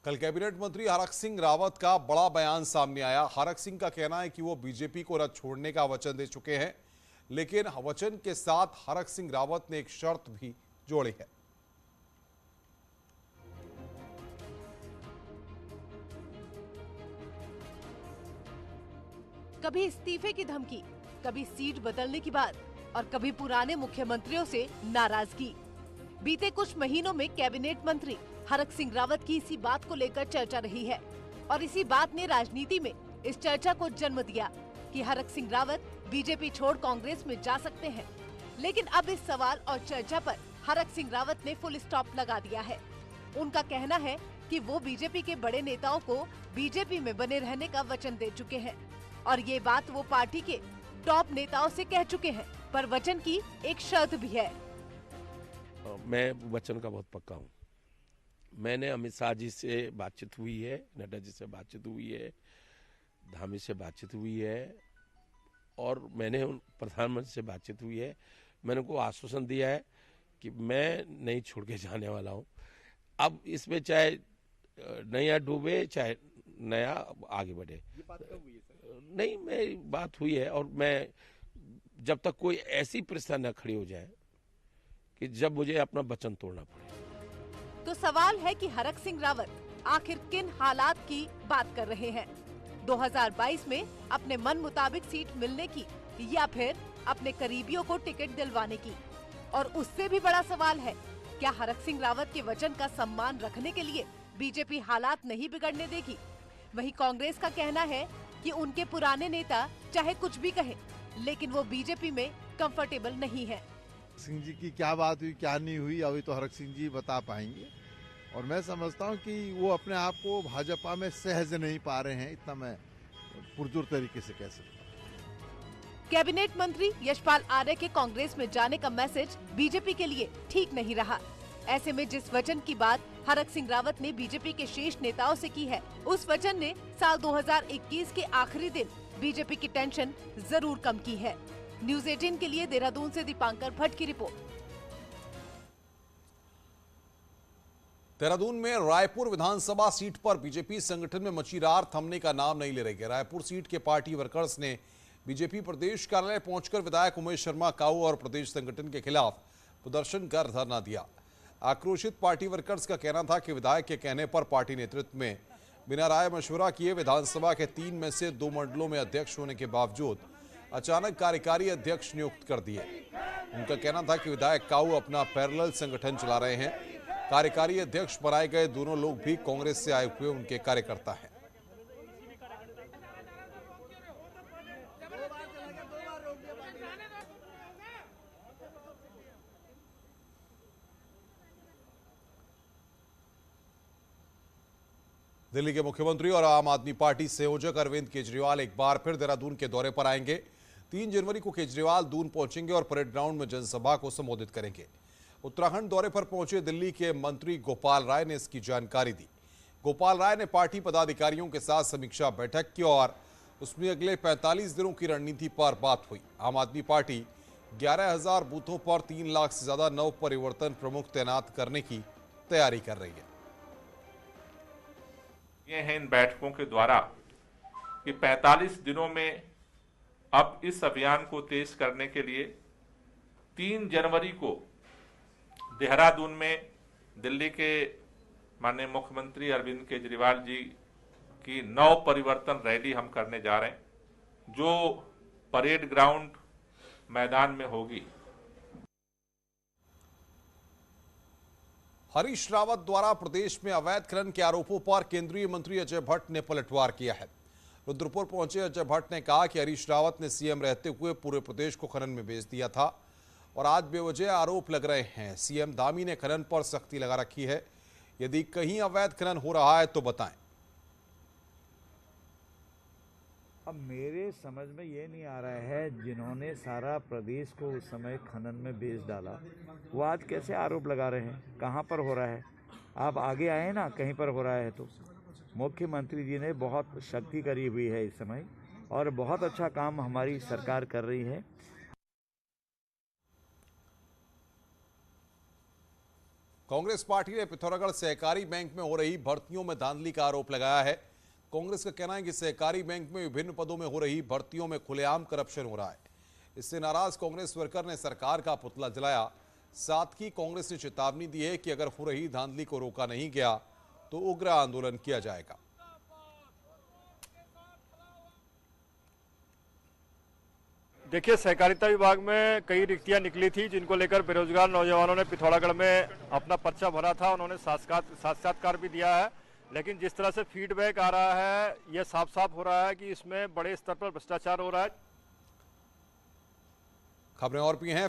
कल कैबिनेट मंत्री हरक सिंह रावत का बड़ा बयान सामने आया। हरक सिंह का कहना है कि वो बीजेपी को न छोड़ने का वचन दे चुके हैं, लेकिन वचन के साथ हरक सिंह रावत ने एक शर्त भी जोड़ी है। कभी इस्तीफे की धमकी, कभी सीट बदलने की बात और कभी पुराने मुख्यमंत्रियों से नाराजगी। बीते कुछ महीनों में कैबिनेट मंत्री हरक सिंह रावत की इसी बात को लेकर चर्चा रही है और इसी बात ने राजनीति में इस चर्चा को जन्म दिया कि हरक सिंह रावत बीजेपी छोड़ कांग्रेस में जा सकते हैं। लेकिन अब इस सवाल और चर्चा पर हरक सिंह रावत ने फुल स्टॉप लगा दिया है। उनका कहना है कि वो बीजेपी के बड़े नेताओं को बीजेपी में बने रहने का वचन दे चुके हैं और ये बात वो पार्टी के टॉप नेताओं से कह चुके हैं, पर वचन की एक शर्त भी है। मैं वचन का बहुत पक्का हूँ। मैंने अमित शाह जी से बातचीत हुई है, नड्डा जी से बातचीत हुई है, धामी से बातचीत हुई है और मैंने प्रधानमंत्री से बातचीत हुई है। मैंने उनको आश्वासन दिया है कि मैं नहीं छोड़ के जाने वाला हूँ। अब इसमें चाहे नया डूबे चाहे नया आगे बढ़े। ये बात कब हुई है सर? नहीं, मेरी बात हुई है और मैं जब तक कोई ऐसी परिस्थिति न खड़ी हो जाए कि जब मुझे अपना वचन तोड़ना पड़े। तो सवाल है कि हरक सिंह रावत आखिर किन हालात की बात कर रहे हैं? 2022 में अपने मन मुताबिक सीट मिलने की या फिर अपने करीबियों को टिकट दिलवाने की? और उससे भी बड़ा सवाल है, क्या हरक सिंह रावत के वचन का सम्मान रखने के लिए बीजेपी हालात नहीं बिगड़ने देगी? वहीं कांग्रेस का कहना है कि उनके पुराने नेता चाहे कुछ भी कहें, लेकिन वो बीजेपी में कंफर्टेबल नहीं है। सिंह जी की क्या बात हुई क्या नहीं हुई अभी तो हरक सिंह जी बता पाएंगे और मैं समझता हूं कि वो अपने आप को भाजपा में सहज नहीं पा रहे हैं, इतना मैं पुरजोर तरीके से कह सकता हूं। कैबिनेट मंत्री यशपाल आर्य के कांग्रेस में जाने का मैसेज बीजेपी के लिए ठीक नहीं रहा। ऐसे में जिस वचन की बात हरक सिंह रावत ने बीजेपी के शीर्ष नेताओं से की है, उस वचन ने साल 2021 के आखिरी दिन बीजेपी की टेंशन जरूर कम की है। न्यूज़ 18 के लिए देहरादून से दीपांकर भट्ट की रिपोर्ट। देहरादून में रायपुर विधानसभा सीट पर बीजेपी संगठन में मची रार थमने का नाम नहीं ले रही है। रायपुर सीट के पार्टी वर्कर्स ने बीजेपी प्रदेश कार्यालय पहुंचकर विधायक उमेश शर्मा काऊ और प्रदेश संगठन के खिलाफ प्रदर्शन कर धरना दिया। आक्रोशित पार्टी वर्कर्स का कहना था कि विधायक के कहने पर पार्टी नेतृत्व में बिना राय मशवरा किए विधानसभा के 3 में से 2 मंडलों में अध्यक्ष होने के बावजूद अचानक कार्यकारी अध्यक्ष नियुक्त कर दिए। उनका कहना था कि विधायक काऊ अपना पैरेलल संगठन चला रहे हैं। कार्यकारी अध्यक्ष बनाए गए दोनों लोग भी कांग्रेस से आए हुए उनके कार्यकर्ता हैं। दिल्ली के मुख्यमंत्री और आम आदमी पार्टी संयोजक अरविंद केजरीवाल एक बार फिर देहरादून के दौरे पर आएंगे। 3 जनवरी को केजरीवाल दून पहुंचेंगे और परेड ग्राउंड में जनसभा को संबोधित करेंगे। उत्तराखंड दौरे पर पहुंचे दिल्ली के मंत्री गोपाल राय ने इसकी जानकारी दी। गोपाल राय ने पार्टी पदाधिकारियों के साथ समीक्षा बैठक की और उसमें अगले 45 दिनों की रणनीति पर बात हुई। आम आदमी पार्टी 11,000 बूथों पर 3 लाख से ज्यादा नव परिवर्तन प्रमुख तैनात करने की तैयारी कर रही है। ये हैं इन बैठकों के द्वारा कि 45 दिनों में अब इस अभियान को तेज करने के लिए 3 जनवरी को देहरादून में दिल्ली के माननीय मुख्यमंत्री अरविंद केजरीवाल जी की नव परिवर्तन रैली हम करने जा रहे हैं, जो परेड ग्राउंड मैदान में होगी। हरीश रावत द्वारा प्रदेश में अवैध खनन के आरोपों पर केंद्रीय मंत्री अजय भट्ट ने पलटवार किया है। रुद्रपुर पहुंचे अजय भट्ट ने कहा कि हरीश रावत ने सीएम रहते हुए पूरे प्रदेश को खनन में बेच दिया था और आज बेवजह आरोप लग रहे हैं। सीएम धामी ने खनन पर सख्ती लगा रखी है। यदि कहीं अवैध खनन हो रहा है तो बताएं। अब मेरे समझ में ये नहीं आ रहा है, जिन्होंने सारा प्रदेश को उस समय खनन में बेच डाला, वो आज कैसे आरोप लगा रहे हैं? कहाँ पर हो रहा है? आप आगे आए ना, कहीं पर हो रहा है तो। मुख्यमंत्री जी ने बहुत शक्ति करी हुई है इस समय और बहुत अच्छा काम हमारी सरकार कर रही है। कांग्रेस पार्टी ने पिथौरागढ़ सहकारी बैंक में हो रही भर्तियों में धांधली का आरोप लगाया है। कांग्रेस का कहना है कि सहकारी बैंक में विभिन्न पदों में हो रही भर्तियों में खुलेआम करप्शन हो रहा है। इससे नाराज कांग्रेस वर्कर ने सरकार का पुतला जलाया। साथ ही कांग्रेस ने चेतावनी दी है कि अगर हो रही धांधली को रोका नहीं गया तो उग्र आंदोलन किया जाएगा। देखिए, सहकारिता विभाग में कई रिक्तियां निकली थी जिनको लेकर बेरोजगार नौजवानों ने पिथौरागढ़ में अपना पर्चा भरा था। उन्होंने साक्षात्कार भी दिया है, लेकिन जिस तरह से फीडबैक आ रहा है यह साफ साफ हो रहा है कि इसमें बड़े स्तर पर भ्रष्टाचार हो रहा है। खबरें और भी हैं।